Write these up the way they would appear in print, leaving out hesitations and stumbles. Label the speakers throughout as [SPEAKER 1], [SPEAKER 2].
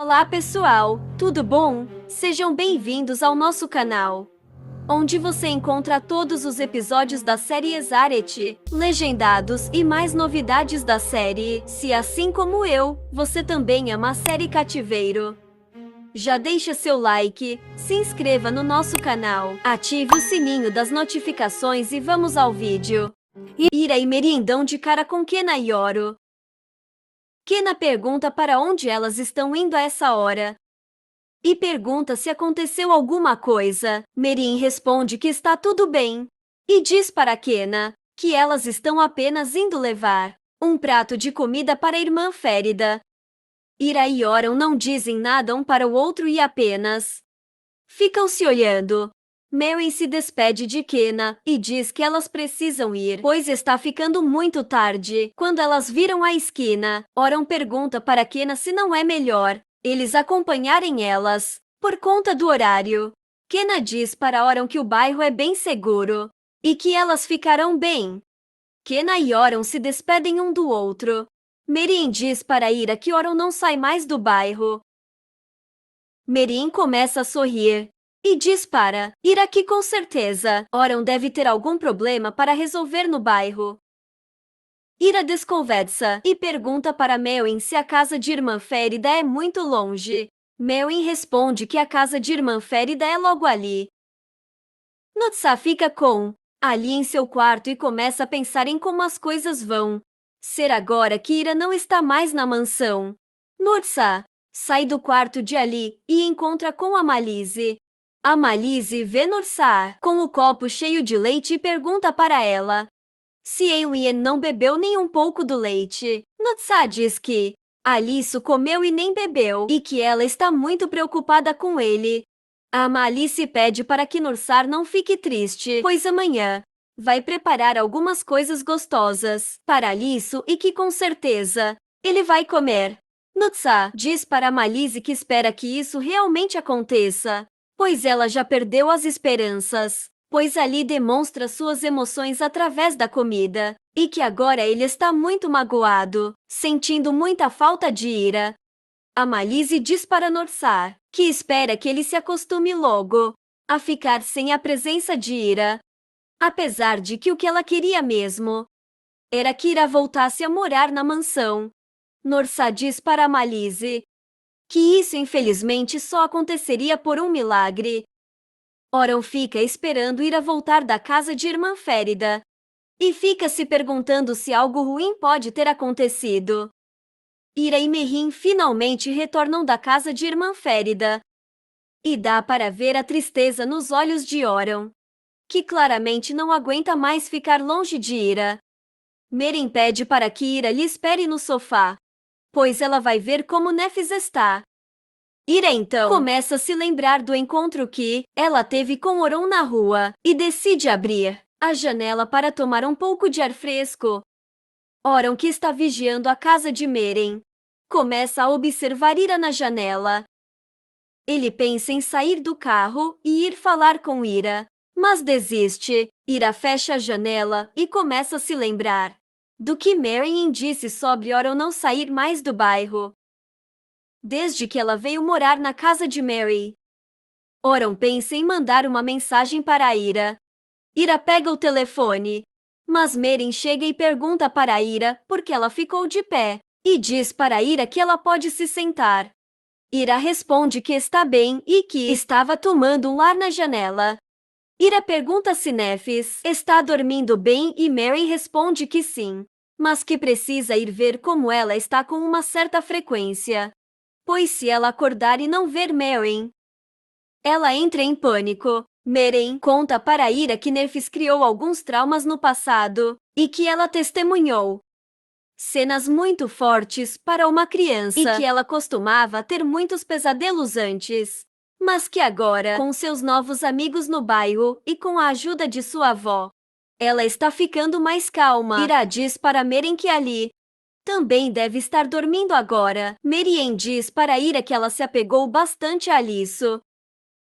[SPEAKER 1] Olá pessoal, tudo bom? Sejam bem-vindos ao nosso canal, onde você encontra todos os episódios da série Exarete, legendados e mais novidades da série. Se assim como eu, você também ama a série Cativeiro, já deixa seu like, se inscreva no nosso canal, ative o sininho das notificações e vamos ao vídeo. Ira e Merin dão de cara com Kena e Oro. Kena pergunta para onde elas estão indo a essa hora e pergunta se aconteceu alguma coisa. Merin responde que está tudo bem e diz para Kena que elas estão apenas indo levar um prato de comida para a irmã Férida. Ira e Oron não dizem nada um para o outro e apenas ficam se olhando. Merin se despede de Kena e diz que elas precisam ir, pois está ficando muito tarde. Quando elas viram a esquina, Oron pergunta para Kena se não é melhor eles acompanharem elas, por conta do horário. Kena diz para Oron que o bairro é bem seguro e que elas ficarão bem. Kena e Oron se despedem um do outro. Merin diz para Ira que Oron não sai mais do bairro. Merin começa a sorrir e diz para Ira que com certeza Oron deve ter algum problema para resolver no bairro. Ira desconversa e pergunta para Melin se a casa de irmã Férida é muito longe. Melin responde que a casa de irmã Férida é logo ali. Notsa fica ali em seu quarto e começa a pensar em como as coisas vão ser agora que Ira não está mais na mansão. Notsa sai do quarto de Ali e encontra com a Malise. A Malise vê Notsa com o copo cheio de leite e pergunta para ela se Eunien não bebeu nem um pouco do leite. Notsa diz que Alice comeu e nem bebeu e que ela está muito preocupada com ele. A Malice pede para que Nursar não fique triste, pois amanhã vai preparar algumas coisas gostosas para Alice e que com certeza ele vai comer. Nutsa diz para Malice que espera que isso realmente aconteça, pois ela já perdeu as esperanças, pois Ali demonstra suas emoções através da comida, e que agora ele está muito magoado, sentindo muita falta de Ira. A Malice diz para Norsar que espera que ele se acostume logo a ficar sem a presença de Ira, apesar de que o que ela queria mesmo era que Ira voltasse a morar na mansão. Norsar diz para a Malice que isso infelizmente só aconteceria por um milagre. Oron fica esperando Ira voltar da casa de irmã Férida e fica se perguntando se algo ruim pode ter acontecido. Ira e Merin finalmente retornam da casa de irmã Férida e dá para ver a tristeza nos olhos de Oron, que claramente não aguenta mais ficar longe de Ira. Merin pede para que Ira lhe espere no sofá, pois ela vai ver como Nefis está. Ira então começa a se lembrar do encontro que ela teve com Oron na rua e decide abrir a janela para tomar um pouco de ar fresco. Oron, que está vigiando a casa de Merin, começa a observar Ira na janela. Ele pensa em sair do carro e ir falar com Ira, mas desiste. Ira fecha a janela e começa a se lembrar do que Merin disse sobre Oron não sair mais do bairro desde que ela veio morar na casa de Mary. Oron pensa em mandar uma mensagem para Ira. Ira pega o telefone, mas Merin chega e pergunta para Ira por que ela ficou de pé e diz para Ira que ela pode se sentar. Ira responde que está bem e que estava tomando um ar na janela. Ira pergunta se Nefis está dormindo bem e Merin responde que sim, mas que precisa ir ver como ela está com uma certa frequência, pois se ela acordar e não ver Merin, ela entra em pânico. Merin conta para Ira que Nefis criou alguns traumas no passado e que ela testemunhou cenas muito fortes para uma criança e que ela costumava ter muitos pesadelos antes, mas que agora, com seus novos amigos no bairro e com a ajuda de sua avó, ela está ficando mais calma. Ira diz para Merin que Ali também deve estar dormindo agora. Merin diz para Ira que ela se apegou bastante a Alice.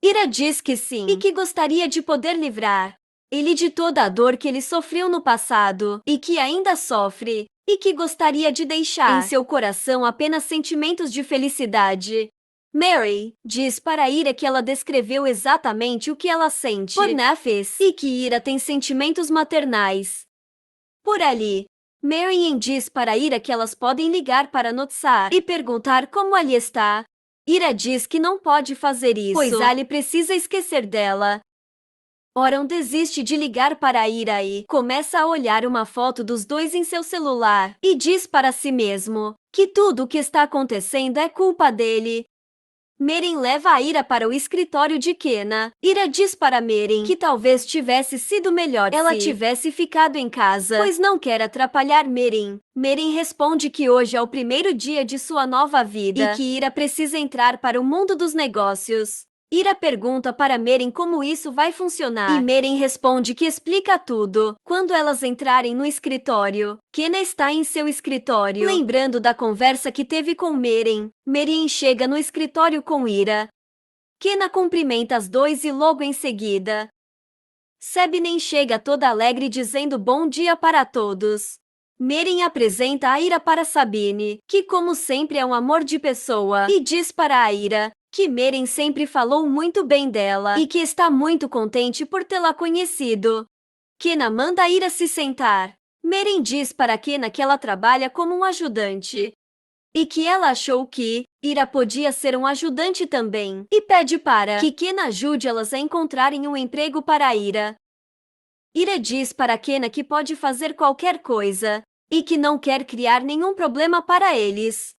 [SPEAKER 1] Ira diz que sim e que gostaria de poder livrar ele de toda a dor que ele sofreu no passado e que ainda sofre, e que gostaria de deixar em seu coração apenas sentimentos de felicidade. Mary diz para Ira que ela descreveu exatamente o que ela sente por Nafis e que Ira tem sentimentos maternais por Ali. Marian diz para Ira que elas podem ligar para Notsar e perguntar como Ali está. Ira diz que não pode fazer isso, pois Ali precisa esquecer dela. Oran desiste de ligar para Ira e começa a olhar uma foto dos dois em seu celular e diz para si mesmo que tudo o que está acontecendo é culpa dele. Meren leva a Ira para o escritório de Kenna. Ira diz para Meren que talvez tivesse sido melhor ela tivesse ficado em casa, pois não quer atrapalhar Meren. Meren responde que hoje é o primeiro dia de sua nova vida e que Ira precisa entrar para o mundo dos negócios. Ira pergunta para Meren como isso vai funcionar e Meren responde que explica tudo. Quando elas entrarem no escritório, Kenna está em seu escritório, lembrando da conversa que teve com Meren. Meren chega no escritório com Ira. Kenna cumprimenta as dois e logo em seguida, Sabine chega toda alegre dizendo bom dia para todos. Meren apresenta a Ira para Sabine, que como sempre é um amor de pessoa, e diz para a Ira que Meren sempre falou muito bem dela e que está muito contente por tê-la conhecido. Kenna manda a Ira se sentar. Meren diz para Kenna que ela trabalha como um ajudante e que ela achou que Ira podia ser um ajudante também e pede para que Kenna ajude elas a encontrarem um emprego para Ira. Ira diz para Kenna que pode fazer qualquer coisa e que não quer criar nenhum problema para eles.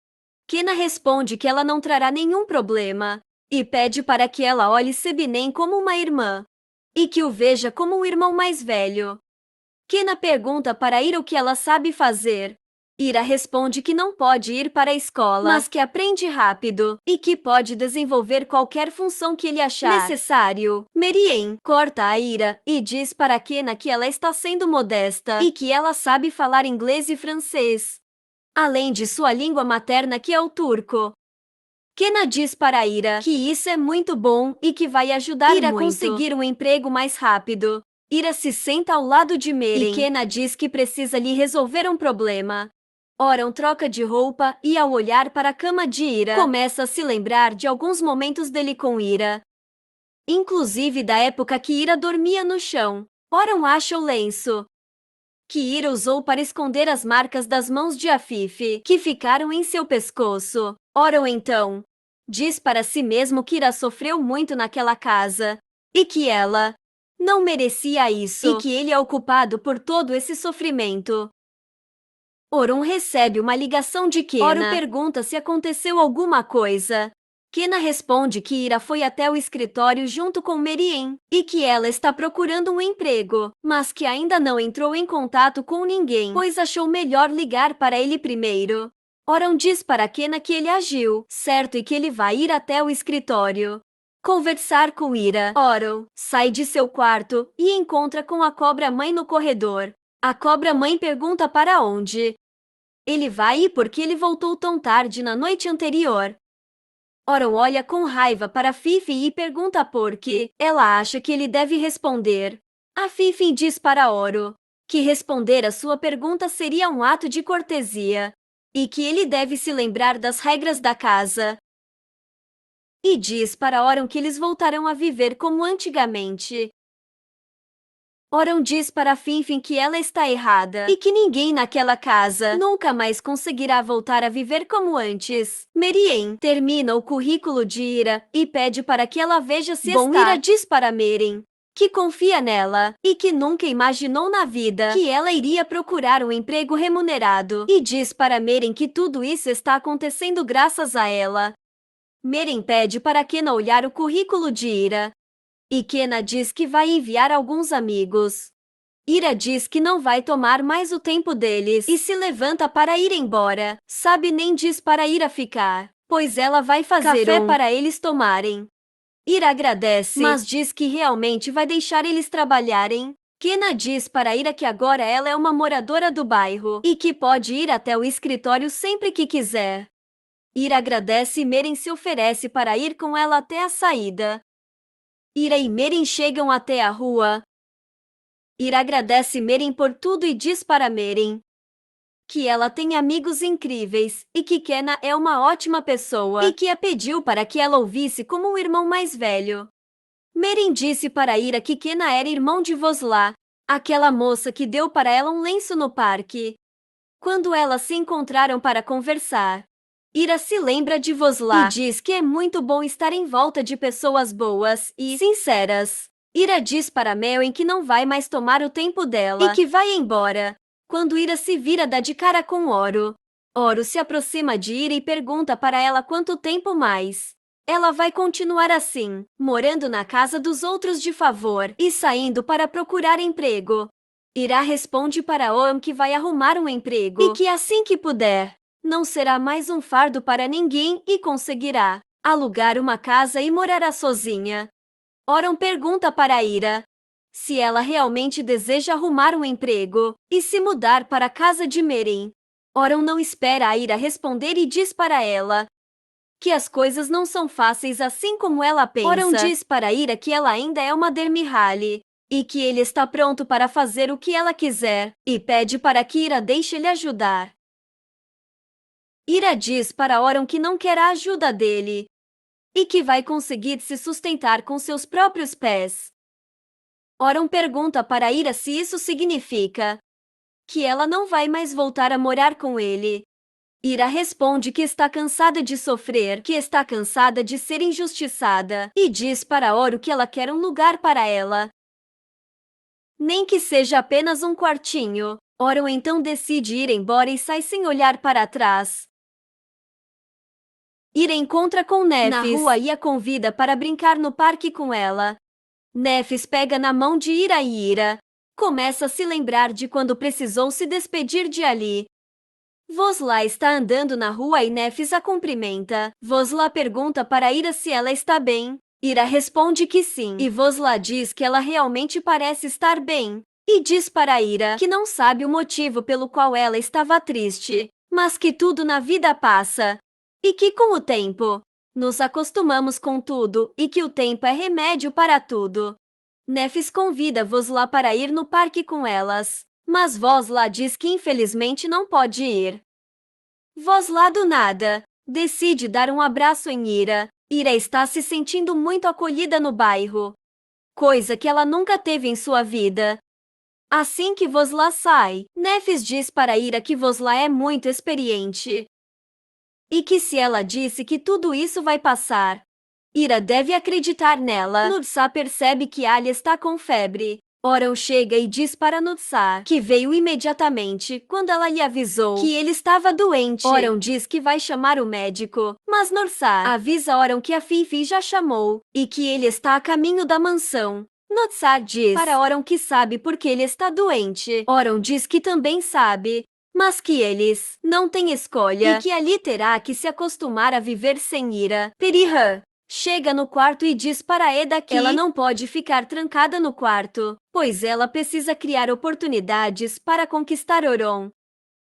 [SPEAKER 1] Kenna responde que ela não trará nenhum problema e pede para que ela olhe Sabine como uma irmã e que o veja como um irmão mais velho. Kenna pergunta para Ira o que ela sabe fazer. Ira responde que não pode ir para a escola, mas que aprende rápido e que pode desenvolver qualquer função que ele achar necessário. Marian corta a Ira e diz para Kenna que ela está sendo modesta e que ela sabe falar inglês e francês, além de sua língua materna, que é o turco. Kenna diz para Ira que isso é muito bom e que vai ajudar Ira a conseguir um emprego mais rápido. Ira se senta ao lado de Meren e Kenna diz que precisa lhe resolver um problema. Oran troca de roupa e, ao olhar para a cama de Ira, começa a se lembrar de alguns momentos dele com Ira, inclusive da época que Ira dormia no chão. Oran acha o lenço que Ira usou para esconder as marcas das mãos de Afif, que ficaram em seu pescoço. Oran então diz para si mesmo que Ira sofreu muito naquela casa e que ela não merecia isso e que ele é o culpado por todo esse sofrimento. Oran recebe uma ligação de Kenna. Oran pergunta se aconteceu alguma coisa. Kenna responde que Ira foi até o escritório junto com Marian e que ela está procurando um emprego, mas que ainda não entrou em contato com ninguém, pois achou melhor ligar para ele primeiro. Oran diz para Kenna que ele agiu certo e que ele vai ir até o escritório conversar com Ira. Oran sai de seu quarto e encontra com a cobra-mãe no corredor. A cobra-mãe pergunta para onde ele vai e por que ele voltou tão tarde na noite anterior. Oran olha com raiva para Fifi e pergunta por que ela acha que ele deve responder. A Fifi diz para Oran que responder a sua pergunta seria um ato de cortesia e que ele deve se lembrar das regras da casa. E diz para Oran que eles voltarão a viver como antigamente. Oran diz para Finfin que ela está errada e que ninguém naquela casa nunca mais conseguirá voltar a viver como antes. Marian termina o currículo de Ira e pede para que ela veja se está. Ira diz para Meren que confia nela e que nunca imaginou na vida que ela iria procurar um emprego remunerado e diz para Meren que tudo isso está acontecendo graças a ela. Meren pede para Kenna olhar o currículo de Ira e Kenna diz que vai enviar alguns amigos. Ira diz que não vai tomar mais o tempo deles e se levanta para ir embora. Sabine diz para Ira ficar, pois ela vai fazer café para eles tomarem. Ira agradece, mas diz que realmente vai deixar eles trabalharem. Kenna diz para Ira que agora ela é uma moradora do bairro e que pode ir até o escritório sempre que quiser. Ira agradece e Meren se oferece para ir com ela até a saída. Ira e Meren chegam até a rua. Ira agradece Meren por tudo e diz para Meren que ela tem amigos incríveis e que Kena é uma ótima pessoa e que a pediu para que ela ouvisse como um irmão mais velho. Merin disse para Ira que Kena era irmão de Vosla, aquela moça que deu para ela um lenço no parque. Quando elas se encontraram para conversar, Ira se lembra de Vosla e diz que é muito bom estar em volta de pessoas boas e sinceras. Ira diz para Melin que não vai mais tomar o tempo dela e que vai embora. Quando Ira se vira dá de cara com Oro. Oro se aproxima de Ira e pergunta para ela quanto tempo mais. Ela vai continuar assim, morando na casa dos outros de favor e saindo para procurar emprego. Ira responde para Oam que vai arrumar um emprego e que assim que puder, não será mais um fardo para ninguém e conseguirá alugar uma casa e morará sozinha. Oram pergunta para Ira se ela realmente deseja arrumar um emprego e se mudar para a casa de Merin. Oram não espera a Ira responder e diz para ela que as coisas não são fáceis assim como ela pensa. Oram diz para Ira que ela ainda é uma Dermihali e que ele está pronto para fazer o que ela quiser e pede para que Ira deixe ele ajudar. Ira diz para Oram que não quer a ajuda dele e que vai conseguir se sustentar com seus próprios pés. Oram pergunta para Ira se isso significa que ela não vai mais voltar a morar com ele. Ira responde que está cansada de sofrer, que está cansada de ser injustiçada, e diz para Oro que ela quer um lugar para ela. Nem que seja apenas um quartinho. Oram então decide ir embora e sai sem olhar para trás. Ira encontra com Nefis na rua e a convida para brincar no parque com ela. Nefis pega na mão de Ira e Ira começa a se lembrar de quando precisou se despedir de Ali. Vosla está andando na rua e Nefis a cumprimenta. Vosla pergunta para Ira se ela está bem. Ira responde que sim, e Vosla diz que ela realmente parece estar bem. E diz para Ira que não sabe o motivo pelo qual ela estava triste, mas que tudo na vida passa. E que com o tempo, nos acostumamos com tudo e que o tempo é remédio para tudo. Nefis convida Vosla para ir no parque com elas, mas Vosla diz que infelizmente não pode ir. Vosla do nada decide dar um abraço em Ira. Ira está se sentindo muito acolhida no bairro, coisa que ela nunca teve em sua vida. Assim que Vosla sai, Nefis diz para Ira que Vosla é muito experiente e que se ela disse que tudo isso vai passar, Ira deve acreditar nela. Nursa percebe que Ali está com febre. Oram chega e diz para Nursa que veio imediatamente quando ela lhe avisou que ele estava doente. Oram diz que vai chamar o médico, mas Nursa avisa Oram que a Fifi já chamou e que ele está a caminho da mansão. Nursa diz para Oram que sabe porque ele está doente. Oram diz que também sabe, mas que eles não têm escolha e que Ali terá que se acostumar a viver sem Ira. Perihan chega no quarto e diz para Eda que ela não pode ficar trancada no quarto, pois ela precisa criar oportunidades para conquistar Oron.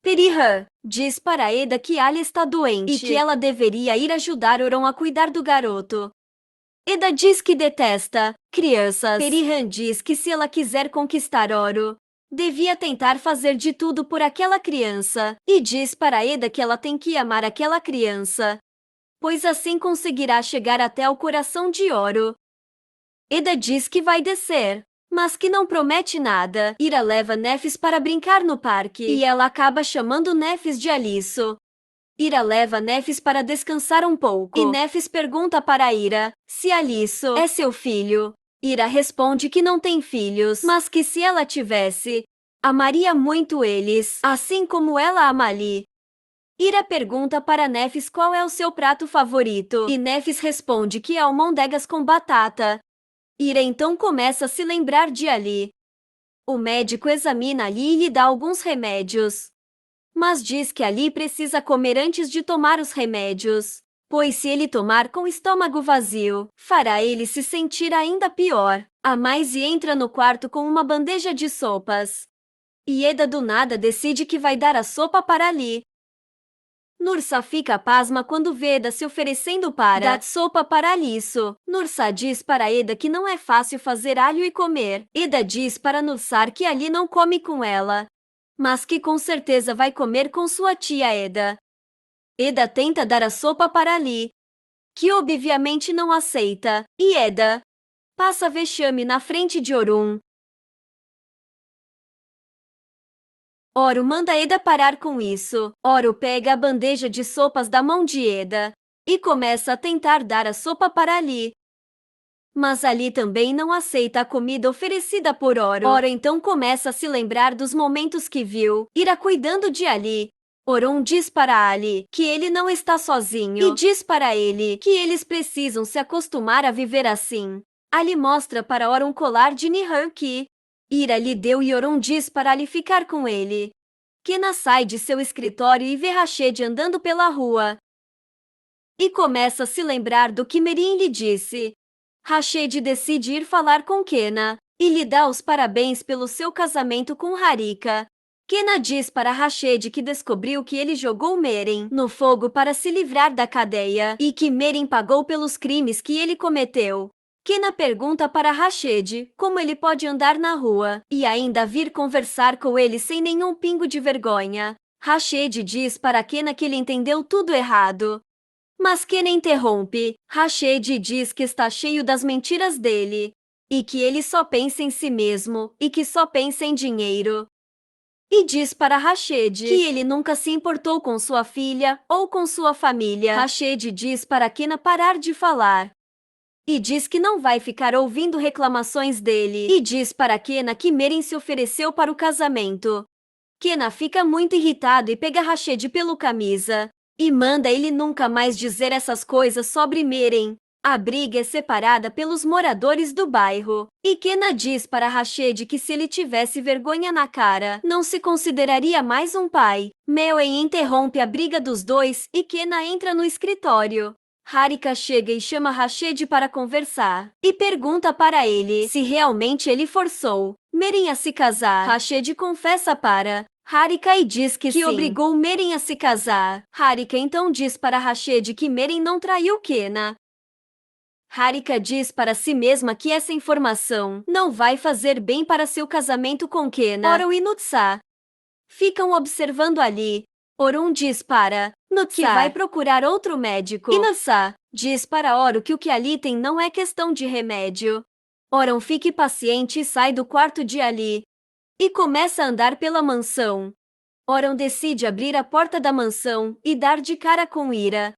[SPEAKER 1] Perihan diz para Eda que Ali está doente e que ela deveria ir ajudar Oron a cuidar do garoto. Eda diz que detesta crianças. Perihan diz que se ela quiser conquistar Oro, devia tentar fazer de tudo por aquela criança, e diz para Eda que ela tem que amar aquela criança, pois assim conseguirá chegar até o coração de Oro. Eda diz que vai descer, mas que não promete nada. Ira leva Nefis para brincar no parque e ela acaba chamando Nefis de Alisso. Ira leva Nefis para descansar um pouco e Nefis pergunta para Ira se Alisso é seu filho. Ira responde que não tem filhos, mas que se ela tivesse, amaria muito eles, assim como ela ama Ali. Ira pergunta para Nefis qual é o seu prato favorito, e Nefis responde que é almôndegas com batata. Ira então começa a se lembrar de Ali. O médico examina Ali e lhe dá alguns remédios, mas diz que Ali precisa comer antes de tomar os remédios, pois se ele tomar com o estômago vazio, fará ele se sentir ainda pior. A mais e entra no quarto com uma bandeja de sopas. E Eda do nada decide que vai dar a sopa para Ali. Nursa fica pasma quando vê Eda se oferecendo para dar sopa para Alisso. Nursa diz para Eda que não é fácil fazer alho e comer. Eda diz para Nursa que Ali não come com ela, mas que com certeza vai comer com sua tia Eda. Eda tenta dar a sopa para Ali, que obviamente não aceita, e Eda passa vexame na frente de Orun. Oro manda Eda parar com isso. Oro pega a bandeja de sopas da mão de Eda e começa a tentar dar a sopa para Ali. Mas Ali também não aceita a comida oferecida por Oro. Oro então começa a se lembrar dos momentos que viu Ira cuidando de Ali. Orun diz para Ali que ele não está sozinho e diz para ele que eles precisam se acostumar a viver assim. Ali mostra para Oro um colar de Nihar que Ira lhe deu e Orun diz para Ali ficar com ele. Kena sai de seu escritório e vê Rashid andando pela rua. E começa a se lembrar do que Merin lhe disse. Rashid decide ir falar com Kena e lhe dá os parabéns pelo seu casamento com Harika. Kena diz para Rashid que descobriu que ele jogou Merin no fogo para se livrar da cadeia e que Merin pagou pelos crimes que ele cometeu. Kena pergunta para Rashid como ele pode andar na rua e ainda vir conversar com ele sem nenhum pingo de vergonha. Rashid diz para Kena que ele entendeu tudo errado. Mas Kena interrompe. Rashid diz que está cheio das mentiras dele e que ele só pensa em si mesmo e que só pensa em dinheiro. E diz para Rashid que ele nunca se importou com sua filha ou com sua família. Rashid diz para Kena parar de falar. E diz que não vai ficar ouvindo reclamações dele. E diz para Kena que Merin se ofereceu para o casamento. Kena fica muito irritado e pega Rashid pelo camisa. E manda ele nunca mais dizer essas coisas sobre Merin. A briga é separada pelos moradores do bairro. E Kena diz para Rashid que se ele tivesse vergonha na cara, não se consideraria mais um pai. Mewen interrompe a briga dos dois e Kena entra no escritório. Harika chega e chama Rashid para conversar e pergunta para ele se realmente ele forçou Merin a se casar. Rashid confessa para Harika e diz que sim, obrigou Merin a se casar. Harika então diz para Rashid que Merin não traiu Kena. Harika diz para si mesma que essa informação não vai fazer bem para seu casamento com Kena. Oro e Nutsa ficam observando Ali. Orun diz para Nutsa que vai procurar outro médico. E Nutsa diz para Oro que o que Ali tem não é questão de remédio. Orun fica impaciente e sai do quarto de Ali e começa a andar pela mansão. Orun decide abrir a porta da mansão e dar de cara com Ira.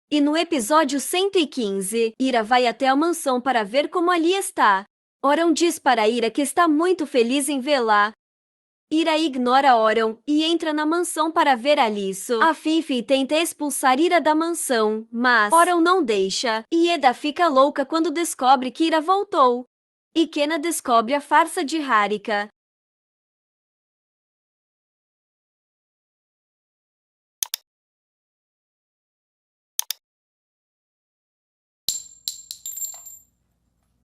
[SPEAKER 1] E no episódio 115, Ira vai até a mansão para ver como Ali está. Orun diz para Ira que está muito feliz em vê-la. Ira ignora Orun e entra na mansão para ver Alisso. A Fifi tenta expulsar Ira da mansão, mas Orun não deixa. E Eda fica louca quando descobre que Ira voltou. E Kena descobre a farsa de Harika.